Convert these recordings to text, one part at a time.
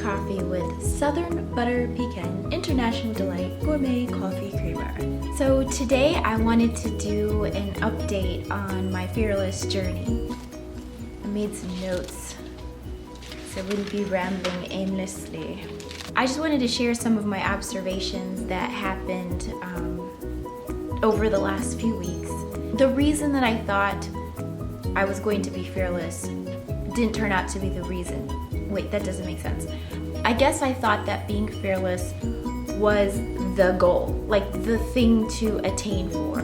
coffee with Southern Butter Pecan International Delight Gourmet Coffee Creamer. So today I wanted to do an update on my fearless journey. I made some notes so I wouldn't be rambling aimlessly. I just wanted to share some of my observations that happened over the last few weeks. The reason that I thought I was going to be fearless didn't turn out to be the reason. Wait, that doesn't make sense. I guess I thought that being fearless was the goal, like the thing to attain for,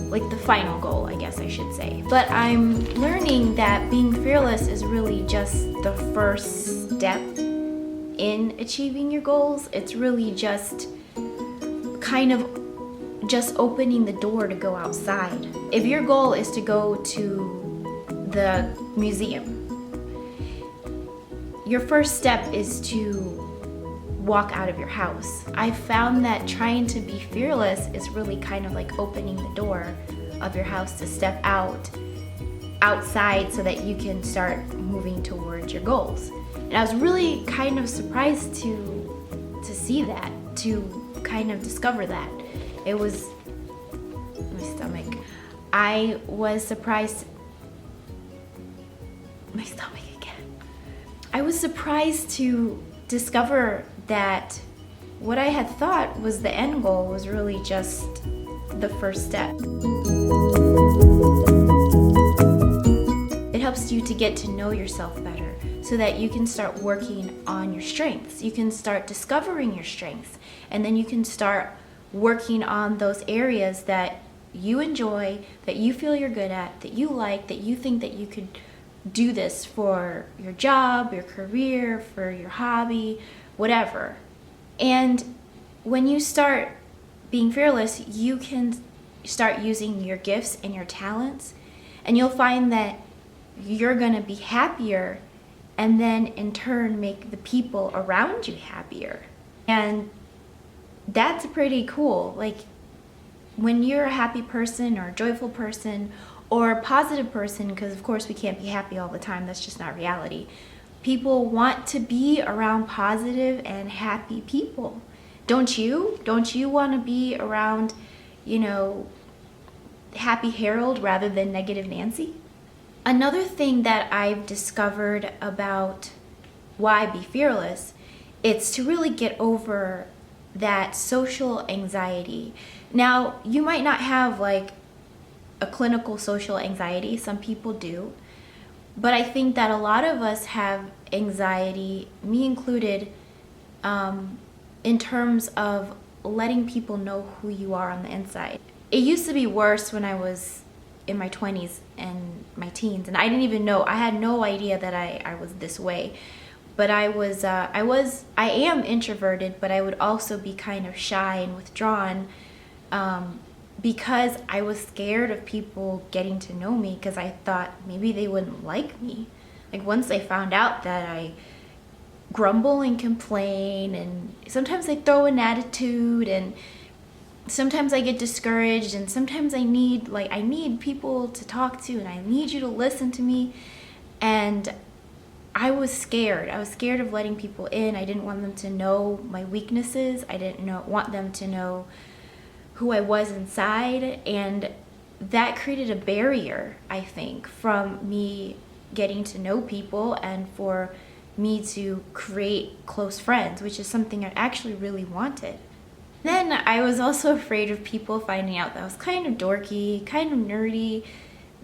like the final goal, I guess I should say. But I'm learning that being fearless is really just the first step in achieving your goals. It's really just kind of just opening the door to go outside. If your goal is to go to the museum, your first step is to walk out of your house. I found that trying to be fearless is really kind of like opening the door of your house to step outside so that you can start moving towards your goals. And I was really kind of surprised to see that, to kind of discover that. It was my stomach. I was surprised. My stomach again. I was surprised to discover that what I had thought was the end goal was really just the first step. It helps you to get to know yourself better so that you can start working on your strengths. You can start discovering your strengths, and then you can start working on those areas that you enjoy, that you feel you're good at, that you like, that you think that you could do this for your job, your career, for your hobby, whatever. And when you start being fearless, you can start using your gifts and your talents, and you'll find that you're gonna be happier, and then in turn make the people around you happier. And that's pretty cool. Like, when you're a happy person or a joyful person or a positive person, because of course we can't be happy all the time, that's just not reality. People want to be around positive and happy people. Don't you? Don't you want to be around, Happy Harold rather than negative Nancy? Another thing that I've discovered about why be fearless, it's to really get over that social anxiety. Now, you might not have like a clinical social anxiety. Some people do. But I think that a lot of us have anxiety, me included, in terms of letting people know who you are on the inside. It used to be worse when I was in my 20s and my teens, and I didn't even know. I had no idea that I was this way. But I am introverted, but I would also be kind of shy and withdrawn, because I was scared of people getting to know me, because I thought maybe they wouldn't like me. Like, once they found out that I grumble and complain, and sometimes I throw an attitude, and sometimes I get discouraged, and sometimes I need people to talk to, and I need you to listen to me. And I was scared. I was scared of letting people in. I didn't want them to know my weaknesses. I didn't want them to know who I was inside, and that created a barrier, I think, from me getting to know people and for me to create close friends, which is something I actually really wanted. Then I was also afraid of people finding out that I was kind of dorky, kind of nerdy,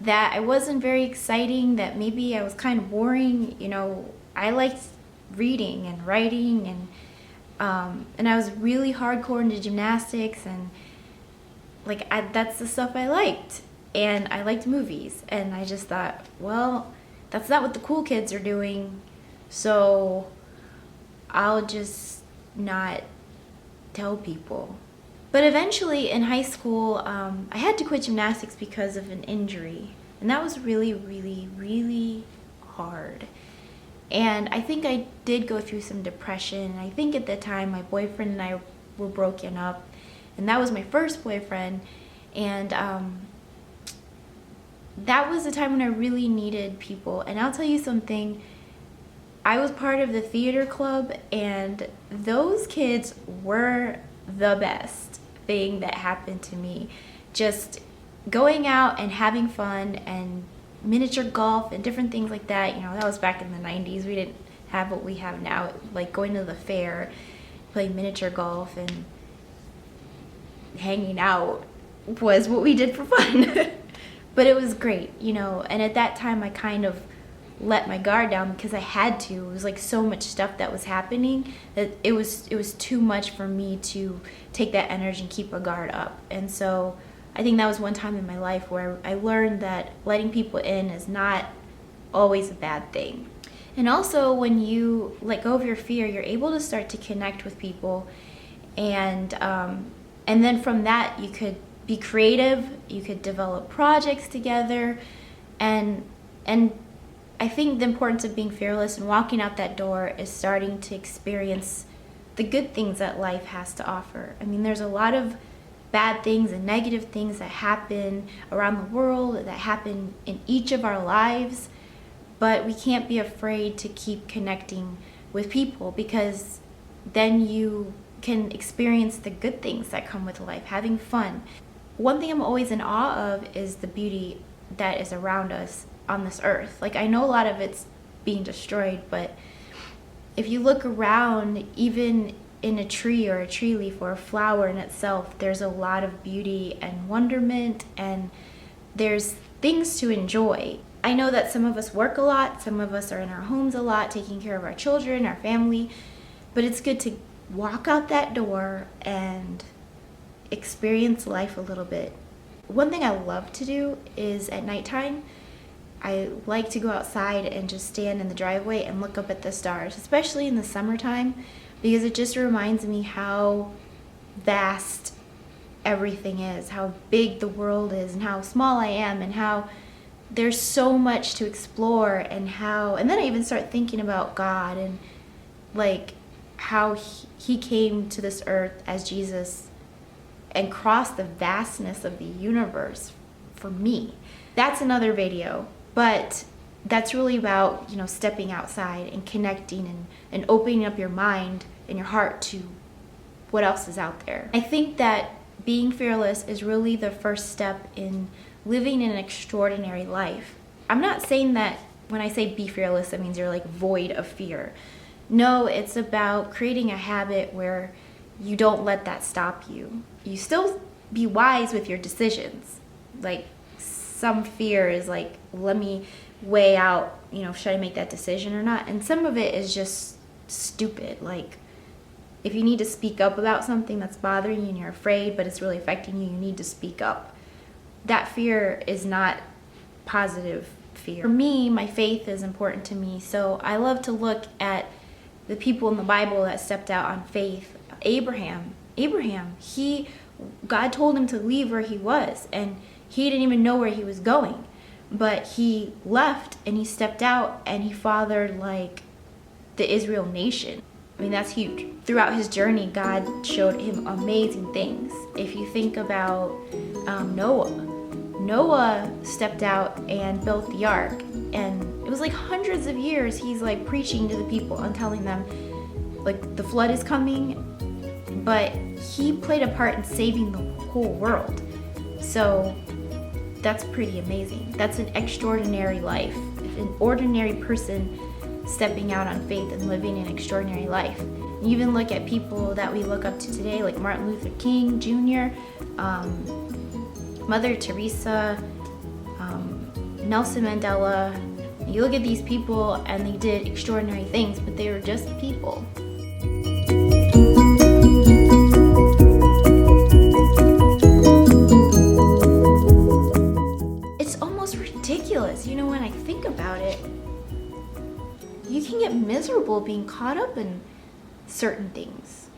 that I wasn't very exciting, that maybe I was kind of boring. I liked reading and writing, and I was really hardcore into gymnastics, and that's the stuff I liked. And I liked movies, and I just thought, well, that's not what the cool kids are doing, so I'll just not tell people. But eventually in high school, I had to quit gymnastics because of an injury, and that was really, really, really hard. And I think I did go through some depression. I think at the time my boyfriend and I were broken up, and that was my first boyfriend, and that was the time when I really needed people. And I'll tell you something, I was part of the theater club, and those kids were the best thing that happened to me. Just going out and having fun and miniature golf and different things like that. You know, that was back in the 90s. We didn't have what we have now, like going to the fair, playing miniature golf and hanging out was what we did for fun. But it was great, you know, and at that time I kind of let my guard down because I had to. It was like so much stuff that was happening that it was too much for me to take that energy and keep a guard up. And so I think that was one time in my life where I learned that letting people in is not always a bad thing. And also when you let go of your fear, you're able to start to connect with people, and then from that you could be creative, you could develop projects together, and I think the importance of being fearless and walking out that door is starting to experience the good things that life has to offer. I mean, there's a lot of bad things and negative things that happen around the world, that happen in each of our lives, but we can't be afraid to keep connecting with people, because then you can experience the good things that come with life, having fun. One thing I'm always in awe of is the beauty that is around us on this earth. Like, I know a lot of it's being destroyed, but if you look around, even in a tree or a tree leaf or a flower in itself, there's a lot of beauty and wonderment, and there's things to enjoy. I know that some of us work a lot, some of us are in our homes a lot, taking care of our children, our family, but it's good to walk out that door and experience life a little bit. One thing I love to do is at nighttime, I like to go outside and just stand in the driveway and look up at the stars, especially in the summertime, because it just reminds me how vast everything is, how big the world is, and how small I am, and how there's so much to explore, and then I even start thinking about God and like how he came to this earth as Jesus and crossed the vastness of the universe for me. That's another video, but that's really about, you know, stepping outside and connecting and opening up your mind and your heart to what else is out there. I think that being fearless is really the first step in living an extraordinary life. I'm not saying that when I say be fearless, that means you're like void of fear. No, it's about creating a habit where you don't let that stop you. You still be wise with your decisions. Like, some fear is like, let me weigh out, you know, should I make that decision or not? And some of it is just stupid. Like, if you need to speak up about something that's bothering you and you're afraid, but it's really affecting you, you need to speak up. That fear is not positive fear. For me, my faith is important to me, so I love to look at the people in the Bible that stepped out on faith. Abraham, God told him to leave where he was, and he didn't even know where he was going, but he left and he stepped out and he fathered like the Israel nation. I mean, that's huge. Throughout his journey, God showed him amazing things. If you think about Noah stepped out and built the ark, and it was like hundreds of years he's like preaching to the people and telling them like the flood is coming, but he played a part in saving the whole world. So that's pretty amazing. That's an extraordinary life. An ordinary person stepping out on faith and living an extraordinary life. You even look at people that we look up to today, like Martin Luther King Jr., Mother Teresa, Nelson Mandela. You look at these people and they did extraordinary things, but they were just people. It's almost ridiculous, you know, when I think about it. You can get miserable being caught up in certain things.